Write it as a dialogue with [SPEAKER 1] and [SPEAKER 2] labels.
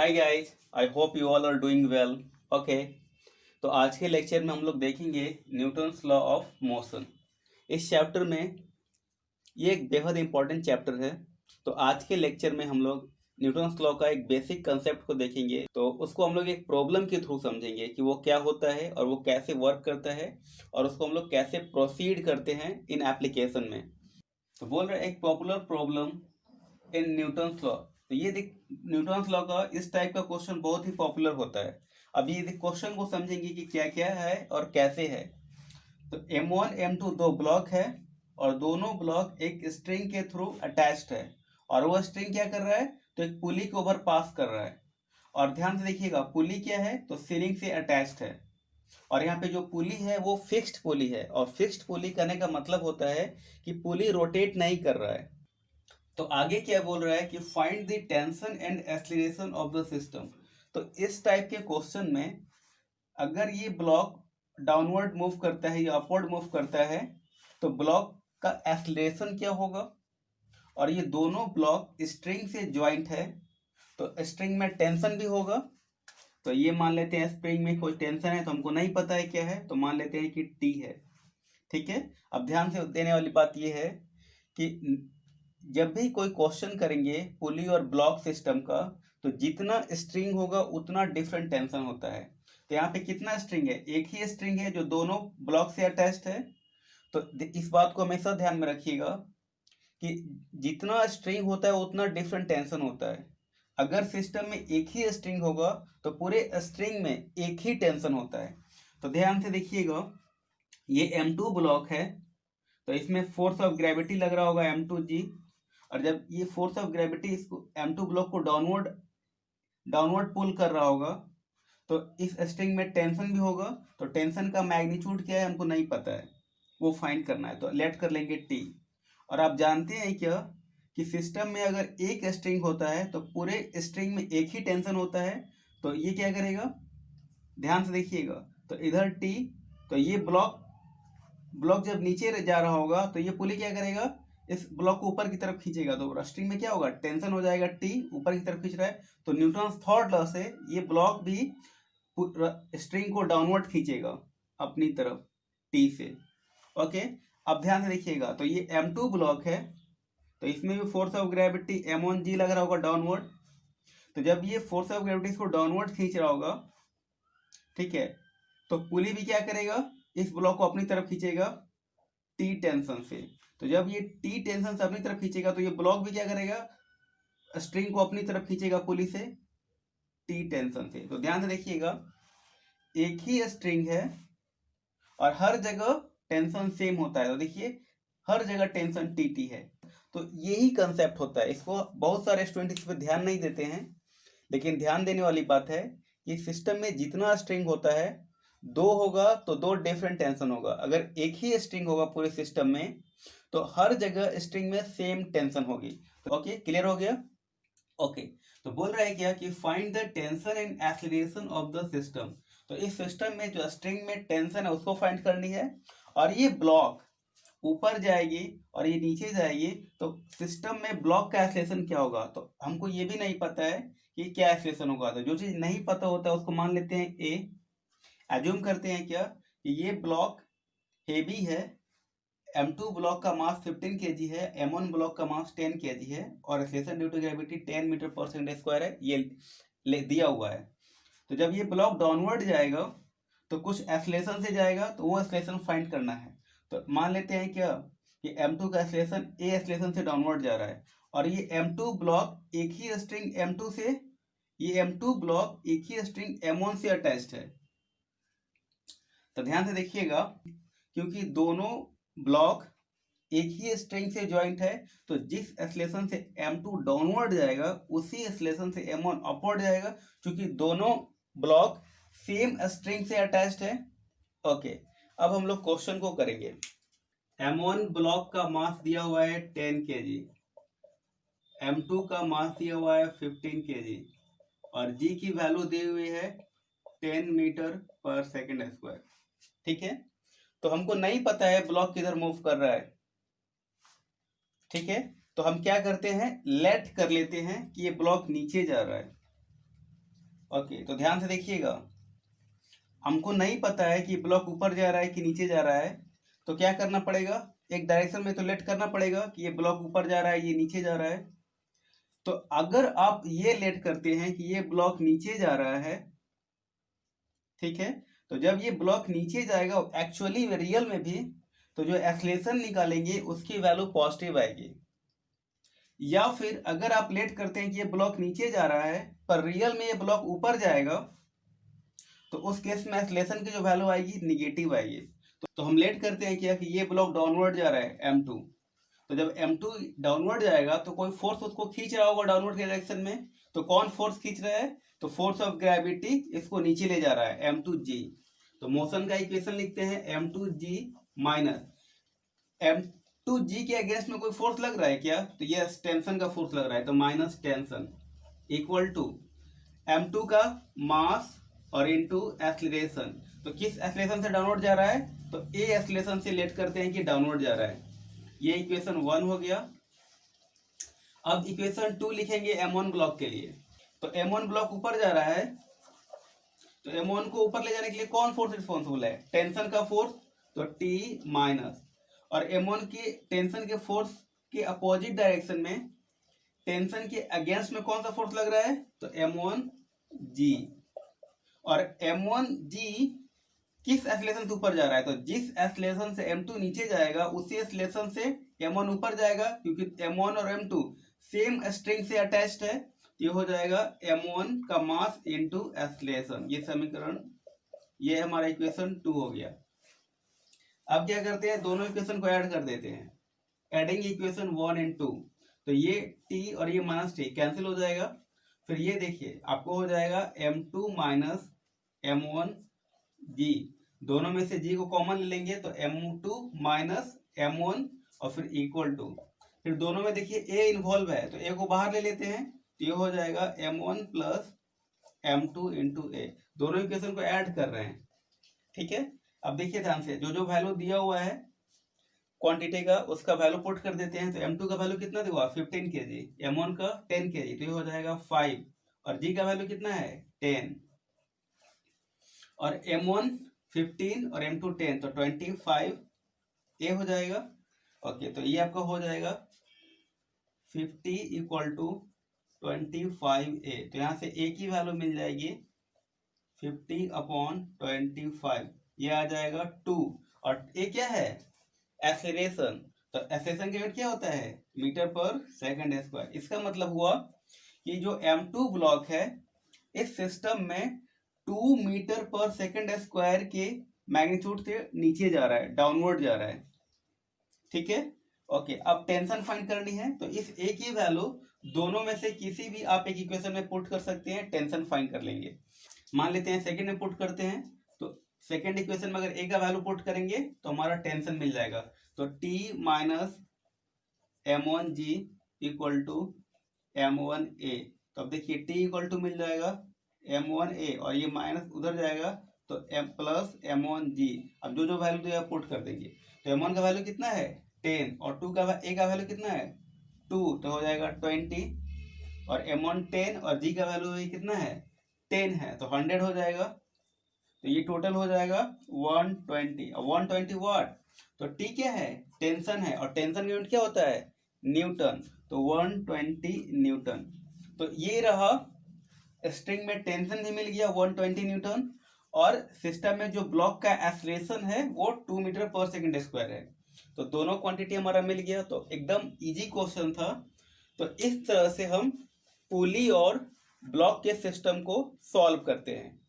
[SPEAKER 1] Hi guys, I hope you all are doing well. Okay, तो आज के lecture में हम लोग देखेंगे न्यूटन्स लॉ ऑफ मोशन। इस चैप्टर में ये एक बेहद इंपॉर्टेंट चैप्टर है। तो आज के लेक्चर में हम लोग न्यूटन्स लॉ का एक बेसिक कंसेप्ट को देखेंगे। तो उसको हम लोग एक प्रॉब्लम के थ्रू समझेंगे कि वो क्या होता है और वो कैसे वर्क करता है और उसको हम लोग कैसे प्रोसीड करते हैं इन एप्लीकेशन में। तो बोल रहे हैं एक popular problem in Newton's law. तो ये देख, न्यूटन्स लॉ का इस टाइप का क्वेश्चन बहुत ही पॉपुलर होता है। अब ये क्वेश्चन को समझेंगे कि क्या क्या है और कैसे है। तो M1 M2 दो ब्लॉक है और दोनों ब्लॉक एक स्ट्रिंग के थ्रू अटैच्ड है और वो स्ट्रिंग क्या कर रहा है, तो एक पुली के ऊपर पास कर रहा है। और ध्यान से देखिएगा, पुली क्या है, तो सीलिंग से अटैच्ड है। और यहाँ पे जो पुली है वो फिक्स्ड पुली है और फिक्स्ड पुली करने का मतलब होता है कि पुली रोटेट नहीं कर रहा है। तो आगे क्या बोल रहा है कि find the tension and acceleration of the system. तो इस टाइप के क्वेश्चन में अगर ये ब्लॉक डाउनवर्ड मूव करता है या अपवर्ड मूव करता है तो ब्लॉक का एक्सीलरेशन क्या होगा। और ये दोनों ब्लॉक स्ट्रिंग से ज्वाइंट है तो स्ट्रिंग में टेंशन भी होगा। तो ये मान लेते हैं स्प्रिंग में कोई टेंशन है, तो हमको नहीं पता है क्या है, तो मान लेते हैं कि टी है। ठीक है। अब ध्यान से देने वाली बात यह है कि जब भी कोई क्वेश्चन करेंगे पुली और ब्लॉक सिस्टम का, तो जितना स्ट्रिंग होगा उतना डिफरेंट टेंशन होता है। तो यहाँ पे कितना स्ट्रिंग है, एक ही स्ट्रिंग है जो दोनों ब्लॉक से अटैच्ड है। तो इस बात को हमेशा ध्यान में रखिएगा कि जितना स्ट्रिंग होता है उतना डिफरेंट टेंशन होता है। अगर सिस्टम में एक ही स्ट्रिंग होगा तो पूरे स्ट्रिंग में एक ही टेंशन होता है। तो ध्यान से देखिएगा, ये M2 ब्लॉक है तो इसमें फोर्स ऑफ ग्रेविटी लग रहा होगा M2G। और जब ये फोर्स ऑफ ग्रेविटी इसको M2 ब्लॉक को डाउनवर्ड पुल कर रहा होगा तो इस स्ट्रिंग में टेंशन भी होगा। तो टेंशन का मैग्नीट्यूड क्या है हमको नहीं पता है, वो फाइंड करना है। तो लेट कर लेंगे T। और आप जानते हैं क्या कि सिस्टम में अगर एक स्ट्रिंग होता है तो पूरे स्ट्रिंग में एक ही टेंशन होता है। तो ये क्या करेगा, ध्यान से देखिएगा, तो इधर T, तो ये ब्लॉक जब नीचे जा रहा होगा तो ये पुली क्या करेगा, इस ब्लॉक को ऊपर की तरफ खींचेगा। तो स्ट्रिंग में क्या होगा, टेंशन हो जाएगा, टी ऊपर की तरफ खींच रहा है। तो न्यूटन्स थर्ड लॉ से ये ब्लॉक भी स्ट्रिंग को डाउनवर्ड खींचेगा अपनी तरफ टी से। ओके, अब ध्यान से देखिएगा, तो ये M2 ब्लॉक है तो इसमें भी फोर्स ऑफ ग्रेविटी M1G लग रहा होगा डाउनवर्ड। तो जब ये फोर्स ऑफ ग्रेविटी इसको डाउनवर्ड खींच रहा होगा, ठीक है, तो पुली भी क्या करेगा, इस ब्लॉक को अपनी तरफ खींचेगा टी टेंशन से। तो जब ये टी टेंशन से अपनी तरफ खींचेगा तो ये ब्लॉक भी क्या करेगा, स्ट्रिंग को अपनी तरफ खींचेगा पुली से टी टेंशन से। तो ध्यान से देखिएगा, एक ही स्ट्रिंग है और हर जगह टेंशन सेम होता है। तो देखिए हर जगह टेंशन टी टी है। तो यही कंसेप्ट होता है। इसको बहुत सारे स्टूडेंट इस पर ध्यान नहीं देते हैं, लेकिन ध्यान देने वाली बात है कि सिस्टम में जितना स्ट्रिंग होता है, दो होगा तो दो डिफरेंट टेंशन होगा। अगर एक ही स्ट्रिंग होगा पूरे सिस्टम में तो हर जगह स्ट्रिंग में सेम टेंशन होगी। तो ओके, क्लियर हो गया। ओके, तो बोल रहा है क्या कि find the tension and acceleration of the system. तो इस सिस्टम में जो स्ट्रिंग में टेंशन है उसको फाइंड करनी है। और ये ब्लॉक ऊपर जाएगी और ये नीचे जाएगी तो सिस्टम में ब्लॉक का एक्सीलरेशन क्या होगा। तो हमको ये भी नहीं पता है कि क्या एक्सीलरेशन होगा। तो जो चीज नहीं पता होता है उसको मान लेते हैं ए। एज्यूम करते हैं क्या कि ये ब्लॉक हेवी है, M2 ब्लॉक का मास 15 kg है, M1 ब्लॉक का मास 10 kg है और acceleration due to gravity 10 metre पर सेकंड स्क्वायर है, ये दिया हुआ है। तो जब ये ब्लॉक डाउनवर्ड जाएगा तो कुछ एक्सेलरेशन से जाएगा, तो वो एक्सेलरेशन फाइंड करना है। तो मान लेते हैं क्या कि M2 का एक्सेलरेशन ए एक्सेलरेशन से डाउनवर्ड जा रहा है और ये M2 ब्लॉक एक ही स्ट्रिंग M2 से, ये M2 ब्लॉक एक ही स्ट्रिंग M1 से अटैच्ड है। तो ध्यान से देखिएगा, क्योंकि दोनों ब्लॉक एक ही स्ट्रिंग से ज्वाइंट है तो जिस एक्सेलरेशन से M2 डाउनवर्ड जाएगा उसी एक्सेलरेशन से M1 अपवर्ड जाएगा, क्योंकि दोनों ब्लॉक सेम स्ट्रिंग से अटैच्ड है। ओके, अब हम लोग क्वेश्चन को करेंगे। M1 ब्लॉक का मास दिया हुआ है 10 kg, M2 का मास दिया हुआ है 15 kg और G की वैल्यू दी हुई है 10 मीटर पर सेकेंड स्क्वायर। ठीक है, तो हमको नहीं पता है ब्लॉक किधर मूव कर रहा है। ठीक है, तो हम क्या करते हैं, लेट कर लेते हैं कि ये ब्लॉक नीचे जा रहा है। ओके, तो ध्यान से देखिएगा, हमको नहीं पता है कि ब्लॉक ऊपर जा रहा है कि नीचे जा रहा है, तो क्या करना पड़ेगा, एक डायरेक्शन में तो लेट करना पड़ेगा कि ये ब्लॉक ऊपर जा रहा है, ये नीचे जा रहा है। तो अगर आप ये लेट करते हैं कि ये ब्लॉक नीचे जा रहा है, ठीक है, तो जब ये ब्लॉक नीचे जाएगा एक्चुअली रियल में भी, तो जो एक्सलेशन निकालेंगे उसकी वैल्यू पॉजिटिव आएगी। या फिर अगर आप लेट करते हैं कि ये ब्लॉक नीचे जा रहा है पर रियल में ये ब्लॉक ऊपर जाएगा, तो उस केस में एक्सलेशन की जो वैल्यू आएगी निगेटिव आएगी। तो हम लेट करते हैं क्या कि ये ब्लॉक डाउनवर्ड जा रहा है M2, तो जब M2 डाउनवर्ड जाएगा तो कोई फोर्स उसको खींच रहा होगा डाउनवर्ड के डायरेक्शन में। तो कौन फोर्स खींच रहा है, तो फोर्स ऑफ ग्रेविटी इसको नीचे ले जा रहा है M2G। तो मोशन का इक्वेशन लिखते हैं M2G माइनस M2G के अगेंस्ट में कोई फोर्स लग रहा है क्या, तो ये टेंशन का फोर्स लग रहा है, तो minus tension equal to M2 का मास और इनटू एक्सीलरेशन। तो किस एक्सीलरेशन से डाउनवर्ड जा रहा है, तो ए एक्सीलरेशन से लेट करते हैं कि डाउनवर्ड जा रहा है। ये इक्वेशन 1 हो गया। अब इक्वेशन 2 लिखेंगे M1 ब्लॉक के लिए। तो M1 ब्लॉक ऊपर जा रहा है, तो M1 को ऊपर ले जाने के लिए कौन फोर्स रिस्पॉन्सिबल है, टेंशन का फोर्स, तो T माइनस, और M1 की टेंशन के फोर्स के अपोजिट डायरेक्शन में टेंशन के अगेंस्ट में कौन सा फोर्स लग रहा है, तो M1G। और M1G किस एक्सीलरेशन से ऊपर जा रहा है, तो जिस एक्सीलरेशन से M2 नीचे जाएगा उसी एक्सीलरेशन से M1 ऊपर जाएगा, क्योंकि M1 और M2 सेम स्ट्रिंग से अटैच्ड है। ये हो जाएगा M1 का मास इनटू एक्सीलरेशन। ये समीकरण, ये हमारा इक्वेशन 2 हो गया। अब क्या करते हैं, दोनों इक्वेशन को ऐड कर देते हैं, एडिंग इक्वेशन 1 एंड 2। तो ये T और ये माइनस T कैंसिल हो जाएगा। फिर ये देखिए आपको हो जाएगा M2 माइनस M1G, दोनों में से G को कॉमन ले लेंगे तो M2 माइनस M1 और फिर इक्वल टू, फिर दोनों में देखिए A इन्वॉल्व है तो A को बाहर ले लेते हैं, तो ये हो जाएगा M1 plus M2 into A। दोनों इक्वेशन को ऐड कर रहे हैं, ठीक है। अब देखिए ध्यान से, जो जो वैल्यू दिया हुआ है क्वांटिटी का उसका वैल्यू पुट कर देते हैं। तो M2 का वैल्यू कितना दिया, 15 kg, M1 का 10 kg, तो ये हो जाएगा 5, और G का वैल्यू कितना है 10, और M1 15 और M2 10, तो 25 A हो जाएगा। ओके, तो ये आपका हो जाएगा 50 इक्वल टू 25A। तो यहाँ से A की वैल्यू मिल जाएगी 50/25, ये आ जाएगा 2, और A क्या है, एक्सीलरेशन। तो एक्सीलरेशन का यूनिट क्या होता है, मीटर पर सेकंड स्क्वायर। इसका मतलब हुआ कि जो M2 ब्लॉक है इस सिस्टम में 2 मीटर पर सेकंड स्क्वायर के मैग्नीट्यूड से नीचे जा रहा है, डाउनवर्ड जा रहा है, ठीक है। ओके, अब टेंशन फाइंड करनी है, तो इस A की वैल्यू दोनों में से किसी भी आप एक इक्वेशन में पुट कर सकते हैं, टेंशन फाइंड कर लेंगे। मान लेते हैं सेकंड में पुट करते हैं, तो सेकंड इक्वेशन में अगर A का वैल्यू पुट करेंगे तो हमारा टेंशन मिल जाएगा। तो T minus M1G equal to M1A। तो अब देखिए T इक्वल टू मिल जाएगा M1A, और ये माइनस उधर जाएगा तो M प्लस M1G। अब जो जो वैल्यू दिया पुट कर देंगे, तो M1 का वैल्यू कितना है 10, और A का वैल्यू कितना है 2, तो हो जाएगा 20, और M1 10 और G का वैल्यू कितना है 10 है, तो 100 हो जाएगा। तो ये टोटल हो जाएगा 120, और 120 वाट। तो T क्या है, टेंशन है, और टेंशन का यूनिट क्या होता है न्यूटन, तो 120 न्यूटन। तो ये रहा, स्ट्रिंग में टेंशन भी मिल गया 120 न्यूटन, और सिस्टम में जो ब्लॉक का एक्सीलरेशन है वो 2 मीटर पर सेकंड स्क्वायर है। तो दोनों क्वांटिटी हमारा मिल गया, तो एकदम इजी क्वेश्चन था। तो इस तरह से हम पुली और ब्लॉक के सिस्टम को सॉल्व करते हैं।